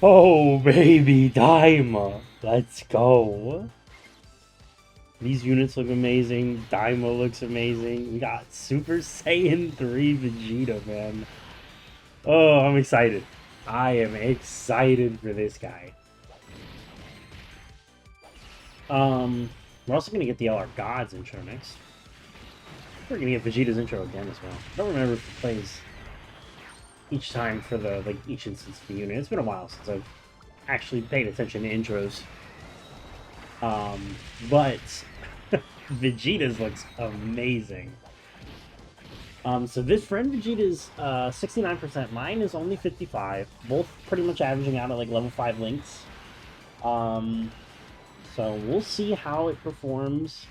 Oh, baby, Daima. Let's go. These units look amazing. Daima looks amazing. We got Super Saiyan 3 Vegeta, man. Oh, I'm excited. I am excited for this guy. We're also gonna get the LR Gods intro next. We're gonna get Vegeta's intro again as well. I don't remember if it plays each time for the each instance of the unit. It's been a while since I've actually paid attention to intros. But Vegeta's looks amazing. So this friend Vegeta's 69%. Mine is only 55. Both pretty much averaging out at like level 5 links. So we'll see how it performs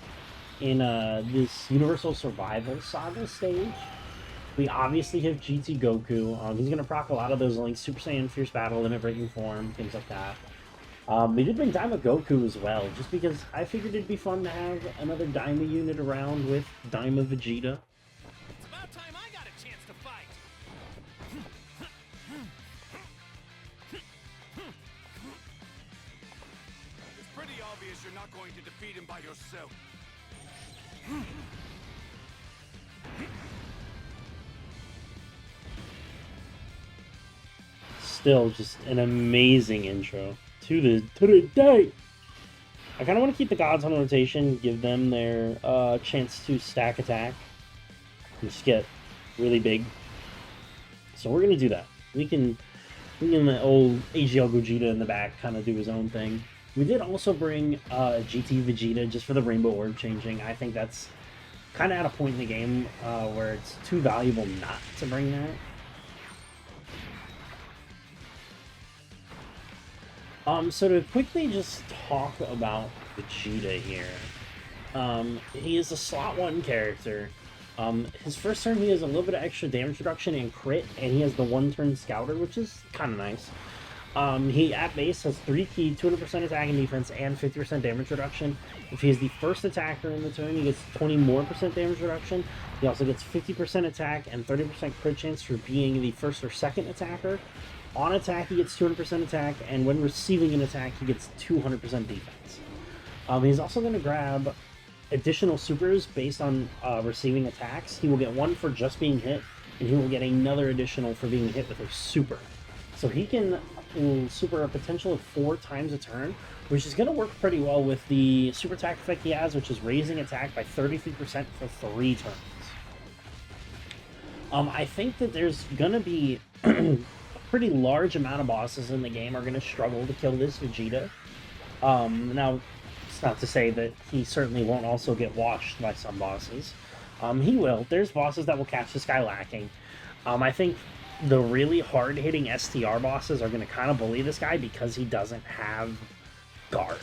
in this Universal Survival Saga stage. We obviously have GT Goku. He's going to proc a lot of those links. Super Saiyan, Fierce Battle, Limit Breaking Form, things like that. We did bring Daima Goku as well, just because I figured it'd be fun to have another Daima unit around with Daima Vegeta. It's about time I got a chance to fight. It's pretty obvious you're not going to defeat him by yourself. Still just an amazing intro to the day. I kind of want to keep the gods on rotation, give them their chance to stack attack, and just get really big. So we're gonna do that. We can let old AGL Gogeta in the back kind of do his own thing. We did also bring GT Vegeta just for the Rainbow Orb changing. I think that's kind of at a point in the game where it's too valuable not to bring that. So to quickly just talk about Vegeta here, he is a slot 1 character. His first turn he has a little bit of extra damage reduction and crit, and he has the 1-turn Scouter, which is kind of nice. He at base has 3 key, 200% attack and defense, and 50% damage reduction. If he is the first attacker in the turn, he gets 20% more damage reduction. He also gets 50% attack and 30% crit chance for being the first or second attacker. On attack, he gets 200% attack, and when receiving an attack, he gets 200% defense. He's also going to grab additional supers based on receiving attacks. He will get 1 for just being hit, and he will get another additional for being hit with a super. So he can super a potential of 4 times a turn, which is going to work pretty well with the super attack effect he has, which is raising attack by 33% for 3 turns. I think that there's going to be pretty large amount of bosses in the game are going to struggle to kill this Vegeta. Now, it's not to say that he certainly won't also get washed by some bosses. He will. There's bosses that will catch this guy lacking. I think the really hard-hitting STR bosses are going to kind of bully this guy because he doesn't have guard.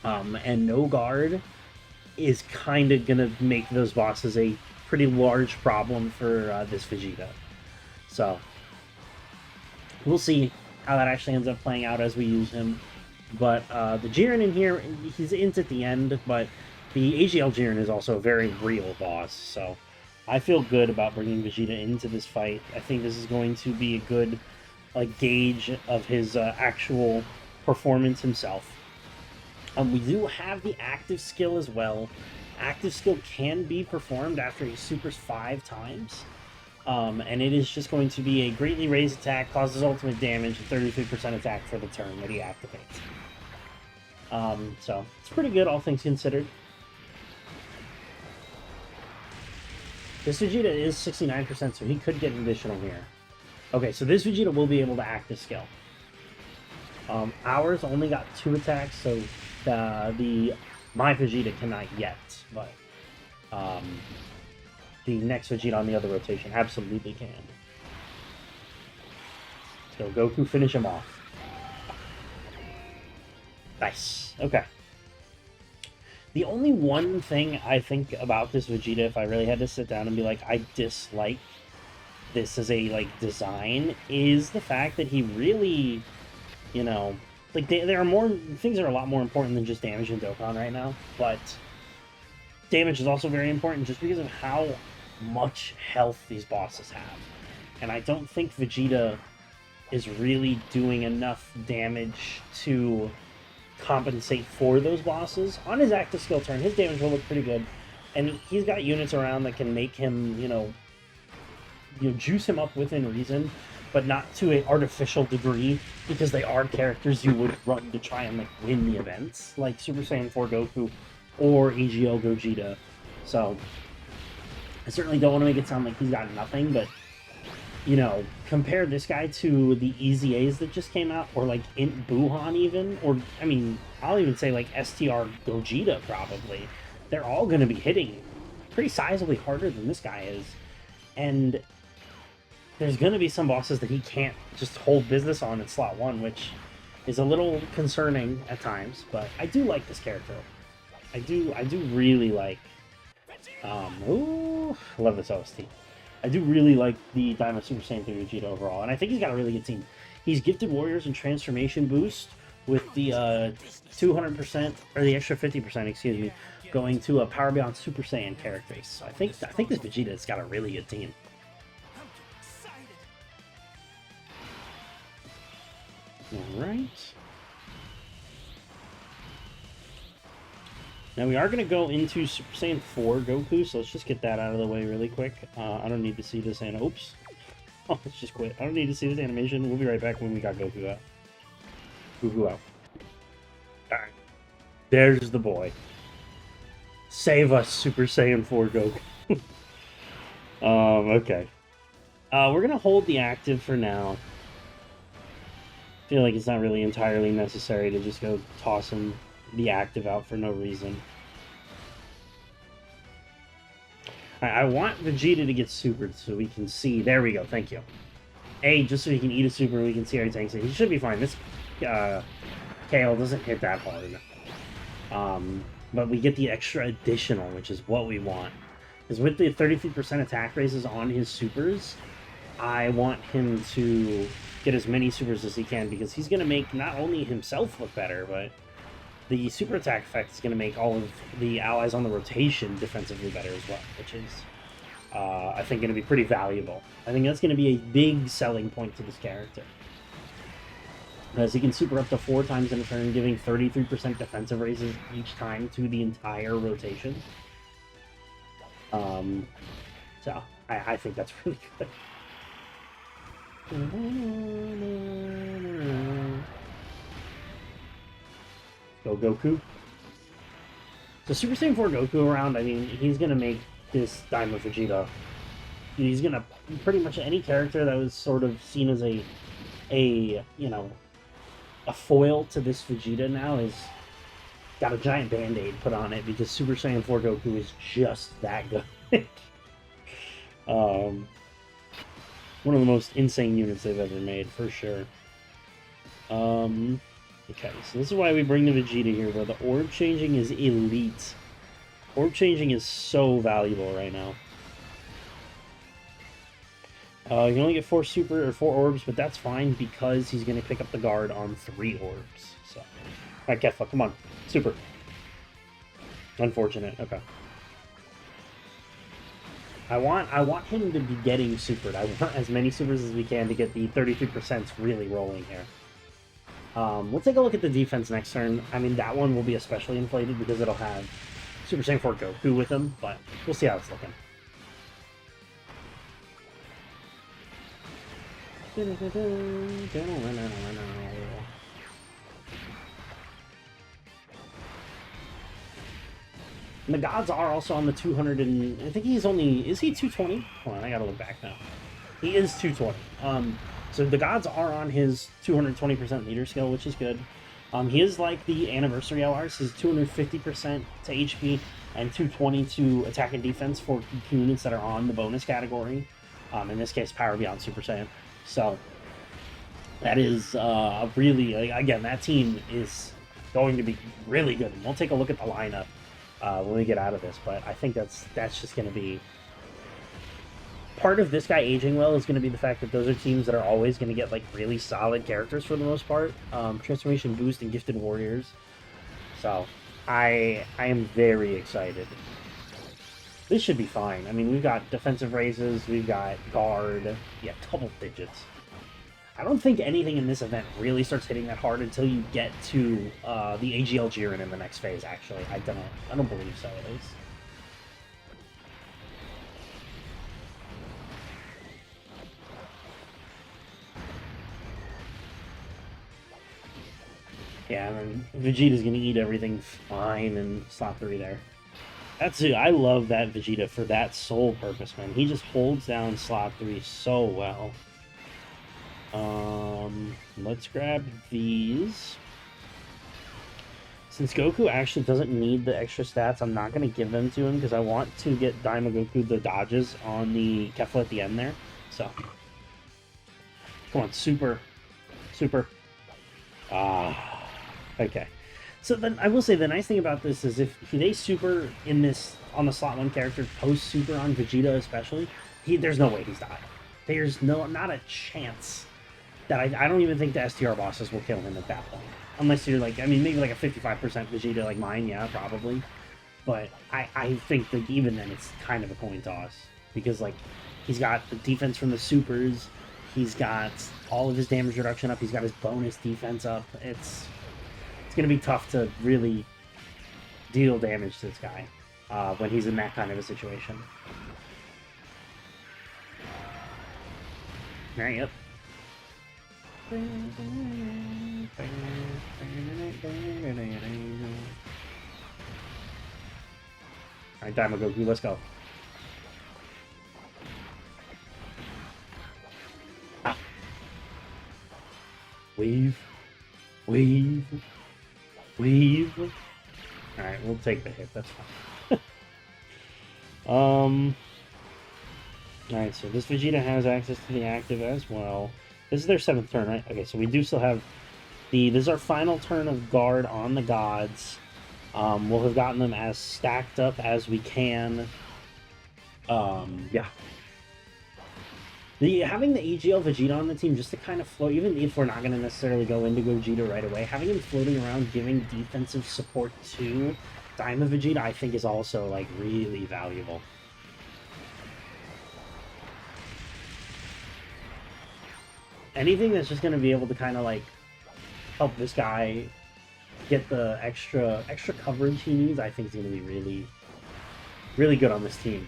And no guard is kind of going to make those bosses a pretty large problem for this Vegeta. So we'll see how that actually ends up playing out as we use him. But the Jiren in here, he's int at the end, but the AGL Jiren is also a very real boss. So I feel good about bringing Vegeta into this fight. I think this is going to be a good gauge of his actual performance himself. We do have the active skill as well. Active skill can be performed after he supers 5 times. And it is just going to be a greatly raised attack, causes ultimate damage, and 33% attack for the turn that he activates. So it's pretty good, all things considered. This Vegeta is 69%, so he could get an additional here. Okay, so this Vegeta will be able to active skill. Ours only got 2 attacks, so my Vegeta cannot yet, but the next Vegeta on the other rotation absolutely can. So Goku, finish him off. Nice. Okay. The only one thing I think about this Vegeta, if I really had to sit down and be like, I dislike this as a design, is the fact that he really, there are more things that are a lot more important than just damage in Dokkan right now. But damage is also very important just because of how much health these bosses have. And I don't think Vegeta is really doing enough damage to compensate for those bosses. On his active skill turn, his damage will look pretty good, and he's got units around that can make him, juice him up within reason, but not to an artificial degree, because they are characters you would run to try and win the events, like Super Saiyan 4 Goku or AGL Gogeta. So I certainly don't want to make it sound like he's got nothing, but compare this guy to the EZAs that just came out, or Int Buhan even, or I mean, I'll even say STR Gogeta probably. They're all going to be hitting pretty sizably harder than this guy is, and there's going to be some bosses that he can't just hold business on in slot 1, which is a little concerning at times, but I do like this character. I do really like, ooh, I love this OST. I do really like the Daima Super Saiyan 3 Vegeta overall, and I think he's got a really good team. He's Gifted Warriors and Transformation Boost with the 200%, or the extra 50%, excuse me, going to a Power Beyond Super Saiyan characters. So I think this Vegeta's got a really good team. Alright. Now we are going to go into Super Saiyan 4 Goku, so let's just get that out of the way really quick. I don't need to see this oops. Oh, let's just quit. I don't need to see this animation. We'll be right back when we got Goku out. Goku out. Alright. There's the boy. Save us, Super Saiyan 4 Goku. Okay. We're going to hold the active for now. I feel like it's not really entirely necessary to just go tossing the active out for no reason. I want Vegeta to get supered so we can see. There we go, thank you. Just so he can eat a super and we can see how he tanks it. He should be fine. This KL doesn't hit that hard. But we get the extra additional, which is what we want. Because with the 33% attack raises on his supers, I want him to get as many supers as he can, because he's going to make not only himself look better, but the super attack effect is going to make all of the allies on the rotation defensively better as well, which is, I think, going to be pretty valuable. I think that's going to be a big selling point to this character. As he can super up to 4 times in a turn, giving 33% defensive raises each time to the entire rotation. So, I think that's really good. Go Goku. So Super Saiyan 4 Goku around, I mean, he's going to make this Daima Vegeta. He's going to, pretty much any character that was sort of seen as a foil to this Vegeta now is got a giant band-aid put on it, because Super Saiyan 4 Goku is just that good. One of the most insane units they've ever made, for sure. Okay, so this is why we bring the Vegeta here, where the orb changing is elite. Orb changing is so valuable right now. You can only get 4 orbs, but that's fine, because he's going to pick up the guard on 3 orbs. So, alright, Kefla, come on. Super. Unfortunate, okay. I want him to be getting supered. I want as many supers as we can to get the 33% really rolling here. We'll take a look at the defense next turn. I mean, that one will be especially inflated because it'll have Super Saiyan 4 Goku with him, but we'll see how it's looking. And the gods are also on the 200, and I think he's only, is he 220? Hold on, I gotta look back now. He is 220. So the gods are on his 220% leader skill, which is good. He is like the anniversary LRs. He's 250% to HP and 220 to attack and defense for units that are on the bonus category. In this case, Power Beyond Super Saiyan. So that is really, again, that team is going to be really good. And we'll take a look at the lineup when we get out of this, but I think that's just going to be part of this guy aging well, is going to be the fact that those are teams that are always going to get like really solid characters for the most part. Transformation Boost and Gifted Warriors. So I am very excited. This should be fine. I mean, we've got defensive raises, we've got guard, yeah, double digits. I don't think anything in this event really starts hitting that hard until you get to the AGL Jiren in the next phase, actually. I don't believe so, at least. Yeah, and then Vegeta's gonna eat everything fine in slot 3 there. That's it. I love that Vegeta for that sole purpose, man. He just holds down slot 3 so well. Let's grab these. Since Goku actually doesn't need the extra stats, I'm not going to give them to him because I want to get Daima Goku the dodges on the Kefla at the end there. So, come on, super. Okay. So then I will say the nice thing about this is if they super in this on the slot 1 character post super on Vegeta especially, there's no way he's dying. There's not a chance that I don't even think the STR bosses will kill him at that point. Unless you're like, I mean, maybe like a 55% Vegeta like mine, yeah, probably. But I think that even then it's kind of a coin toss. Because like, he's got the defense from the supers, he's got all of his damage reduction up, he's got his bonus defense up. It's going to be tough to really deal damage to this guy when he's in that kind of a situation. Alright, yep. Alright, Daima Goku, let's go. Ah. Weave. Alright, we'll take the hit, that's fine. Alright, so this Vegeta has access to the active as well. This is their 7th turn, right? Okay, so we do still have this is our final turn of guard on the gods. We'll have gotten them as stacked up as we can. Yeah. Having the EGL Vegeta on the team just to kind of float, even if we're not going to necessarily go into Gogeta right away, having him floating around giving defensive support to Daima Vegeta, I think is also, like, really valuable. Anything that's just going to be able to kind of, like, help this guy get the extra coverage he needs, I think is going to be really, really good on this team.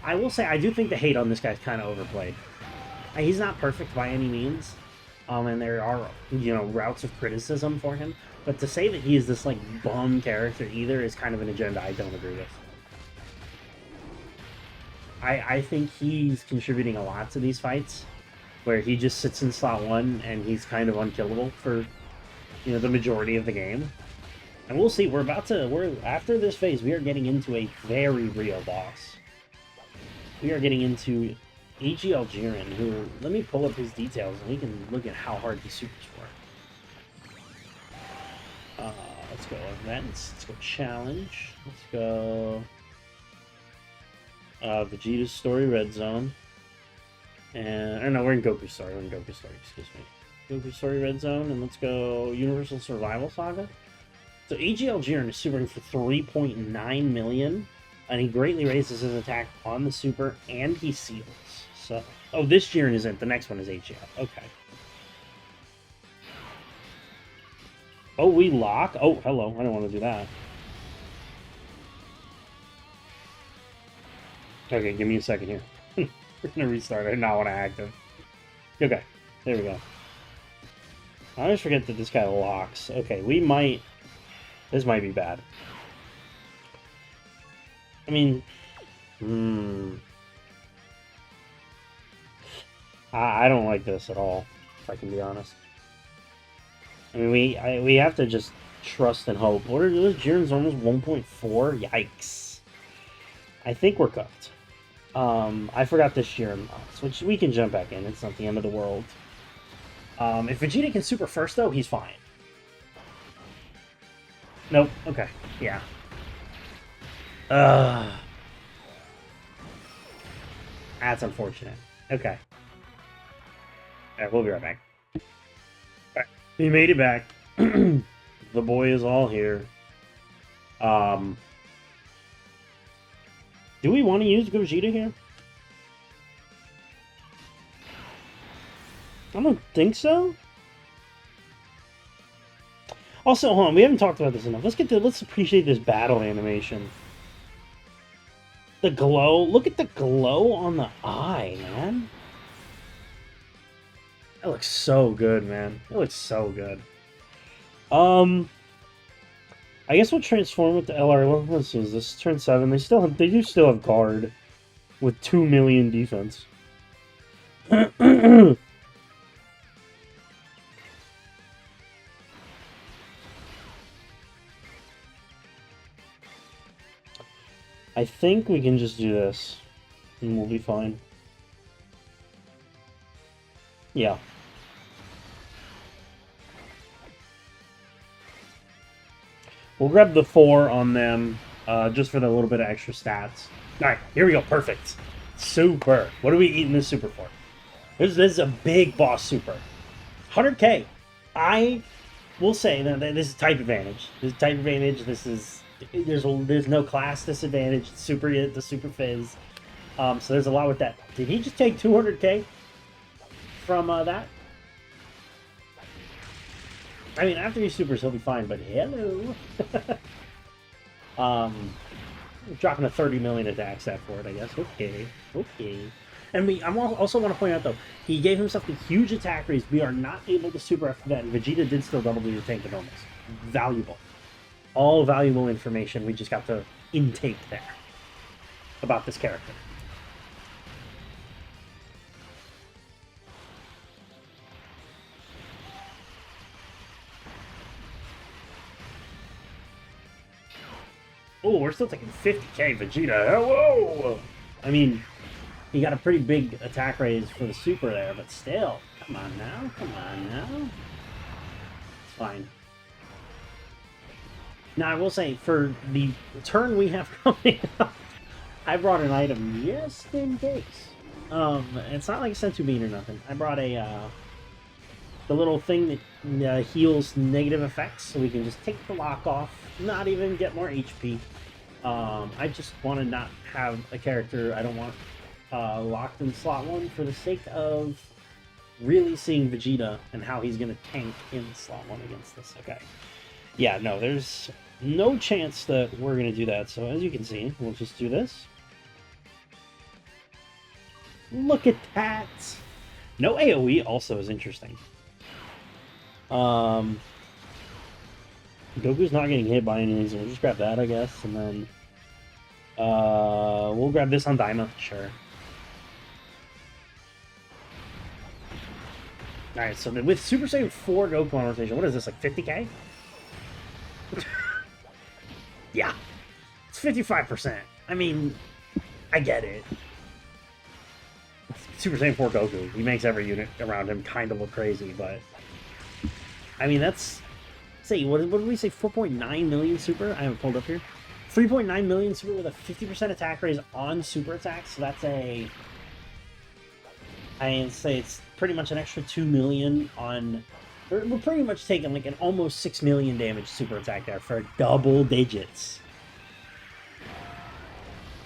I will say, I do think the hate on this guy's kind of overplayed. He's not perfect by any means, and there are, you know, routes of criticism for him, but to say that he is this, like, bum character either is kind of an agenda I don't agree with. I think he's contributing a lot to these fights, where he just sits in slot 1 and he's kind of unkillable for, you know, the majority of the game. And we'll see, after this phase, we are getting into a very real boss. We are getting into AGL Jiren, who, let me pull up his details and we can look at how hard he supers for. Let's go events, let's go challenge, let's go Vegeta's story, red zone. And, or no, we're in Goku's story, excuse me. Goku's story, red zone, and let's go Universal Survival Saga. So AGL Jiren is supering for 3.9 million. And he greatly raises his attack on the super, and he seals. So, oh, this Jiren isn't. The next one is AGL. Okay. Oh, we lock? Oh, hello. I don't want to do that. Okay, give me a second here. We're going to restart. I did not want to active. Okay, there we go. I always forget that this guy locks. Okay, we might... This might be bad. I mean, I don't like this at all, if I can be honest. I mean, we have to just trust and hope. What are those? Jiren's almost 1.4? Yikes. I think we're cooked. I forgot this Jiren box, which we can jump back in. It's not the end of the world. If Vegeta can super first, though, he's fine. Nope. Okay. Yeah. That's unfortunate. Okay. Alright, we'll be right back. Alright, we made it back. The boy is all here. Do we want to use Gogeta here? I don't think so. Also, hold on, we haven't talked about this enough. Let's appreciate this battle animation. The glow. Look at the glow on the eye, man. That looks so good, man. It looks so good. I guess we'll transform with the LR. Let's see, is this turn 7? They do still have guard with 2 million defense. I think we can just do this, and we'll be fine. Yeah. We'll grab the 4 on them, just for the little bit of extra stats. Alright, here we go. Perfect. Super. What are we eating this super for? This is a big boss super. 100k. I will say that this is type advantage. This is type advantage. This is... There's no class disadvantage. It's super hit, the super fizz. So there's a lot with that. Did he just take 200k from that? I mean, after he supers, he'll be fine, but hello. Dropping a 30 million attack stat for it, I guess. Okay, okay. And I also want to point out, though, he gave himself the huge attack raise. We are not able to super after that, and Vegeta did still double the tank and almost. Valuable. All valuable information we just got to intake there about this character. Oh, we're still taking 50k Vegeta. Hello! I mean, he got a pretty big attack raise for the super there, but still. Come on now. Come on now. It's fine. Now, I will say, for the turn we have coming up, I brought an item just in case. It's not like a Senzu Bean or nothing. I brought the little thing that heals negative effects, so we can just take the lock off, not even get more HP. I just want to not have a character I don't want locked in slot 1 for the sake of really seeing Vegeta and how he's going to tank in slot 1 against this. Okay. Yeah, no, there's no chance that we're going to do that. So as you can see, we'll just do this. Look at that! No AoE also is interesting. Goku's not getting hit by anything, so we'll just grab that, I guess, and then we'll grab this on Daima, sure. Alright, so with Super Saiyan 4 Goku on rotation, what is this, like 50k? Yeah, it's 55%. I mean, I get it. Super Saiyan 4 Goku, he makes every unit around him kind of look crazy, but... I mean, that's... Say, what did we say? 4.9 million super? I have it pulled up here. 3.9 million super with a 50% attack raise on super attacks. So that's a... I'd say it's pretty much an extra 2 million on... We're pretty much taking like an almost 6 million damage super attack there for double digits.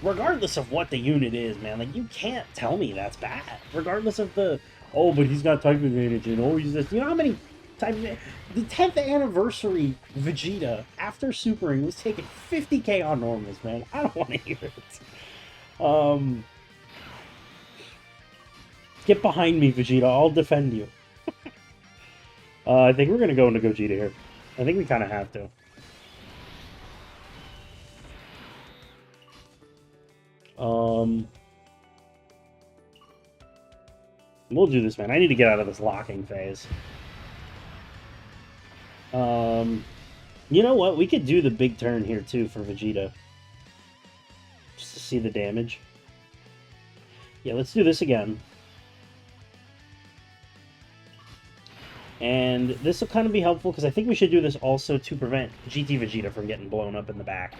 Regardless of what the unit is, man, like, you can't tell me that's bad. Regardless of the, oh, but he's got type advantage, and oh, he's this. You know how many type... The 10th anniversary Vegeta, after supering, was taking 50k on normals, man. I don't want to hear it. Get behind me, Vegeta. I'll defend you. I think we're going to go into Gogeta here. I think we kind of have to. We'll do this, man. I need to get out of this locking phase. You know what? We could do the big turn here, too, for Vegeta. Just to see the damage. Yeah, let's do this again. And this will kind of be helpful, because I think we should do this also to prevent GT Vegeta from getting blown up in the back.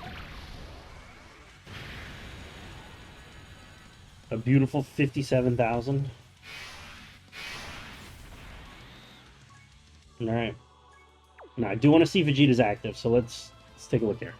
A beautiful 57,000. Alright. Now, I do want to see Vegeta's active, so let's take a look here.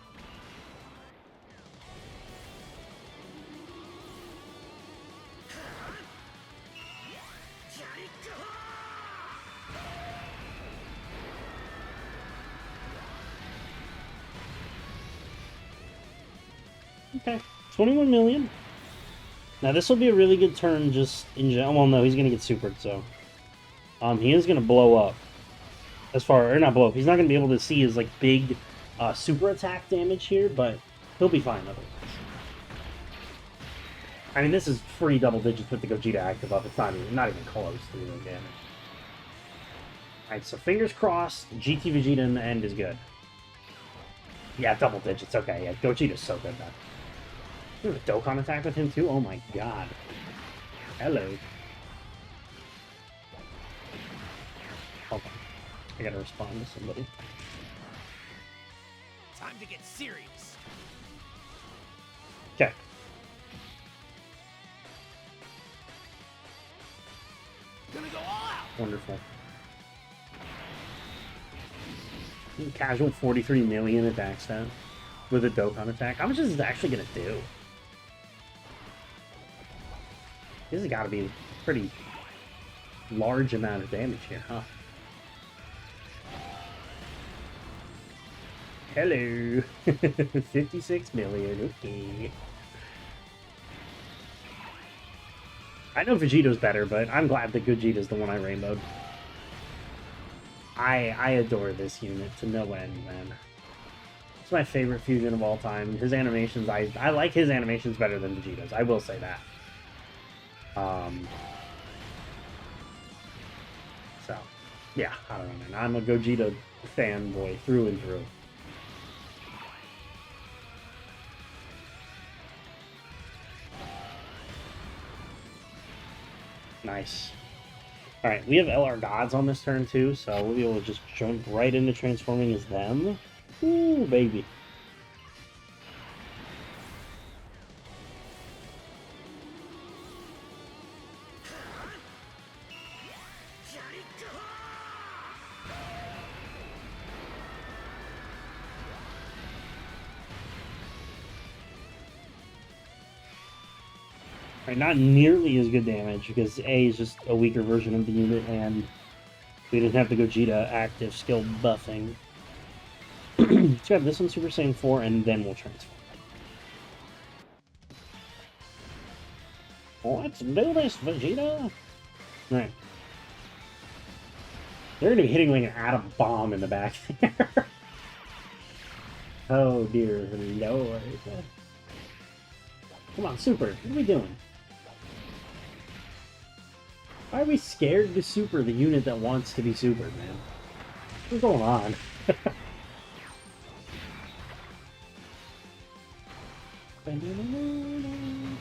Okay, 21 million. Now this will be a really good turn just in general. Well, no, he's gonna get supered, so he is gonna blow up. As far or not blow up, he's not gonna be able to see his like big super attack damage here, but he'll be fine otherwise. I mean, this is free double digits with the Gogeta active up. It's not even close to doing damage. Alright, so fingers crossed, GT Vegeta in the end is good. Yeah, double digits. Okay, yeah, Gogeta's so good then. There's a Dokkan attack with him too? Oh my god. Hello. Hold on. I gotta respond to somebody. Time to get serious. Okay. Gonna go all out. Wonderful. Casual 43 million attack stat with a Dokkan attack. How much is it actually gonna do? This has got to be a pretty large amount of damage here, huh? Hello! 56 million, okay. I know Vegeto's better, but I'm glad that Gogeta's the one I rainbowed. I adore this unit to no end, man. It's my favorite fusion of all time. His animations, I like his animations better than Vegeta's, I will say that. So, yeah, I don't know, man. I'm a Gogeta fanboy through and through. Nice. Alright, we have LR Gods on this turn too, so we'll be able to just jump right into transforming as them. Ooh, baby. Right, not nearly as good damage, because A is just a weaker version of the unit, and we didn't have the Gogeta active skill buffing. Let's grab this one, Super Saiyan 4, and then we'll transform. Let's do this, Vegeta! Alright. They're gonna be hitting like an atom bomb in the back there. Oh dear lord. Come on, Super, what are we doing? Why are we scared to super the unit that wants to be supered, man? What's going on?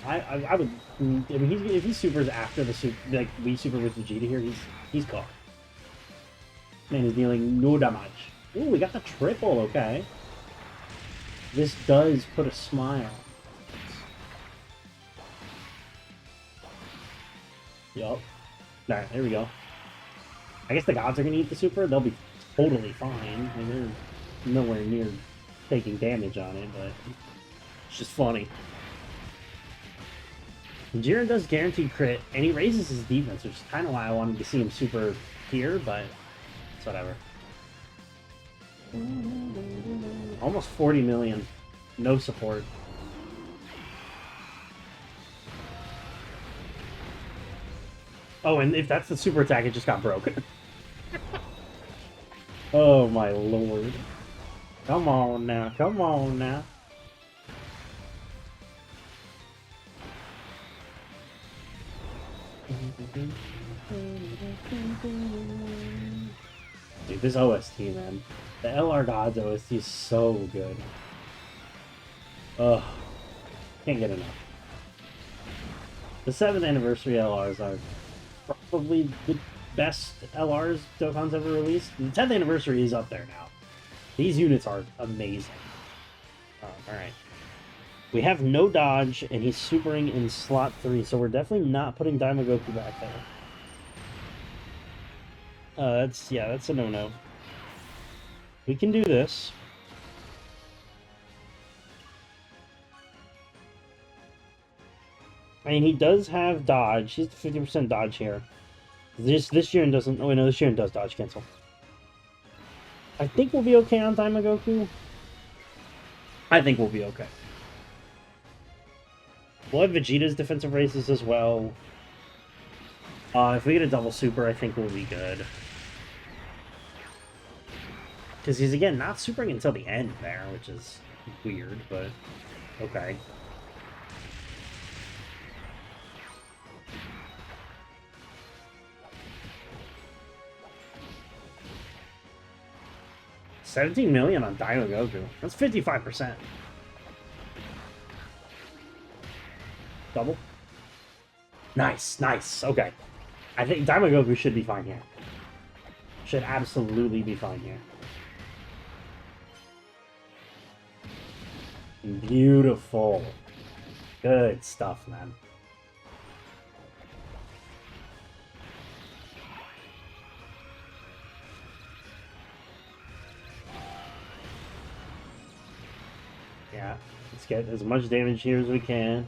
I would. I mean, if he supers after the super, like we super with Vegeta here, he's caught. Man is dealing no damage. Ooh, we got the triple. Okay, this does put a smile. Yup. Alright, there we go. I guess the gods are gonna eat the super. They'll be totally fine. I mean, they're nowhere near taking damage on it, but it's just funny. Jiren does guaranteed crit, and he raises his defense, which is kind of why I wanted to see him super here, but it's whatever. Almost 40 million. No support. Oh, and if that's the super attack, it just got broken. Oh my lord. Come on now, come on now. Dude, this OST, man. The LR Gods OST is so good. Ugh. Can't get enough. The 7th anniversary LRs are probably the best LRs Dokkan's ever released. The 10th anniversary is up there now. These units are amazing. Alright. We have no dodge, and he's supering in slot 3, so we're definitely not putting Daima Goku back there. That's a no-no. We can do this. I mean, he does have dodge. He's 50% dodge here. This Jiren doesn't... Oh, no, this Jiren does dodge cancel. I think we'll be okay on Daima Goku. I think we'll be okay. We'll have Vegeta's defensive races as well. If we get a double super, I think we'll be good. Because he's, again, not supering until the end there, which is weird, but okay. $17 million on Daima Goku. That's 55%. Double. Nice, nice. Okay. I think Daima Goku should be fine here. Should absolutely be fine here. Beautiful. Good stuff, man. Yeah, let's get as much damage here as we can.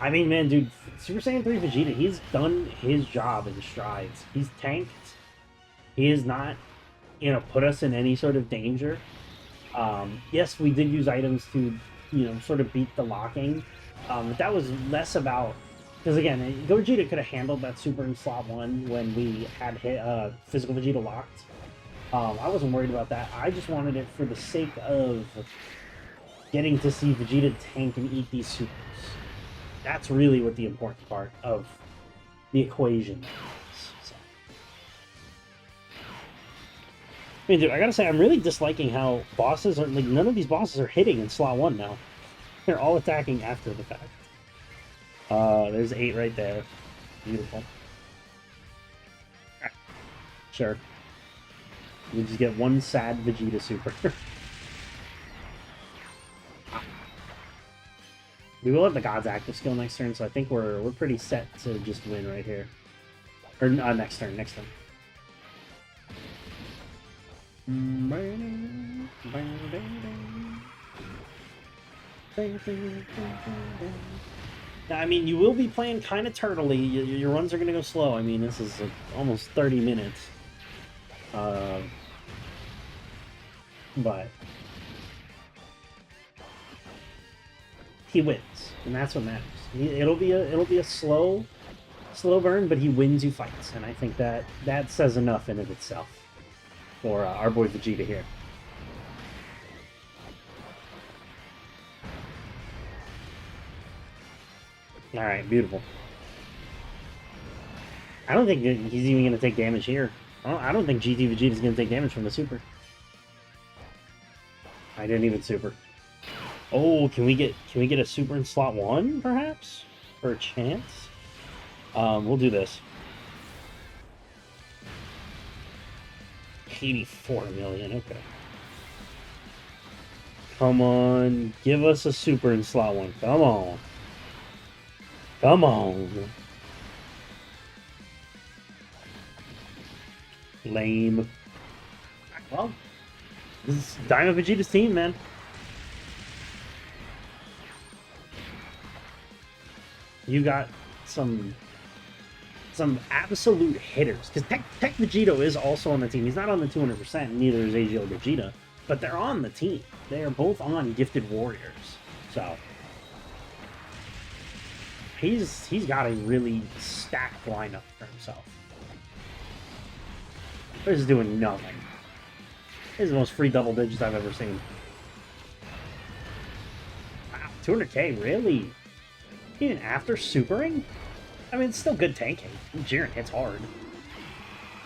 I mean, man, dude, Super Saiyan 3 Vegeta, he's done his job in strides. He's tanked. He is not, put us in any sort of danger. Yes, we did use items to, sort of beat the locking. But that was less about... Because, again, Gogeta could have handled that super in slot 1 when we had hit, Physical Vegeta locked. I wasn't worried about that. I just wanted it for the sake of getting to see Vegeta tank and eat these supers. That's really what the important part of the equation is. So. I mean, dude, I gotta say, I'm really disliking how bosses are, like, none of these bosses are hitting in slot 1 now. They're all attacking after the fact. There's 8 right there. Beautiful. Sure. We just get one sad Vegeta super. We will have the God's active skill next turn, so I think we're pretty set to just win right here. Or next turn. Now, I mean, you will be playing kind of turtly. Your runs are going to go slow. I mean, this is almost 30 minutes. But he wins, and that's what matters. It'll be a slow burn, but he wins you fights, and I think that says enough in of itself for our boy Vegeta here. All right, beautiful. I don't think he's even going to take damage here. I don't think GT Vegeta is going to take damage from the super. I didn't even super. Oh, can we get a super in slot 1, perhaps? For a chance? We'll do this. 84 million, okay. Come on, give us a super in slot 1. Come on. Come on. Lame. Well, this is Daima Vegeta's team, man. You got some absolute hitters. Because Tech Vegeta is also on the team. He's not on the 200%, neither is AGL Vegeta. But they're on the team. They are both on Gifted Warriors. So he's got a really stacked lineup for himself. This is doing nothing. This is the most free double digits I've ever seen. Wow, 200k, really? Even after supering? I mean, it's still good tanking. Jiren hits hard.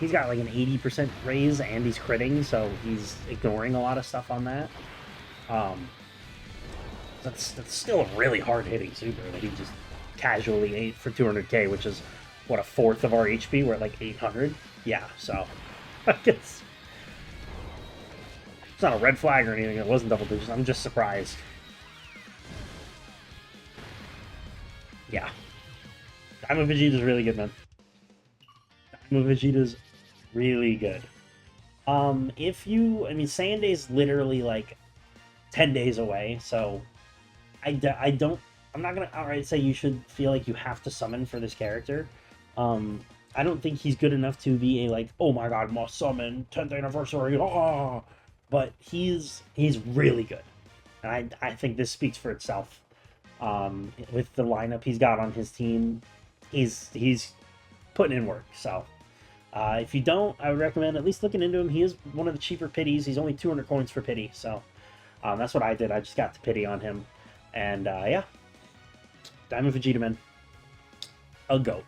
He's got like an 80% raise and he's critting, so he's ignoring a lot of stuff on that. That's still a really hard-hitting super that he just casually ate for 200k, which is, what, a fourth of our HP? We're at like 800? Yeah, so I guess it's not a red flag or anything. It wasn't double digits. I'm just surprised. Yeah. Daima Vegeta's really good, man. Daima Vegeta's really good. I mean, Saiyan Day's literally like 10 days away, so I'm not gonna outright say you should feel like you have to summon for this character. I don't think he's good enough to be a, like, oh my god, must summon, 10th anniversary, but he's really good. And I think this speaks for itself. With the lineup he's got on his team, he's putting in work. So if you don't, I would recommend at least looking into him. He is one of the cheaper pities. He's only 200 coins for pity, so that's what I did. I just got the pity on him, and yeah, Daima Vegeta, man, a goat.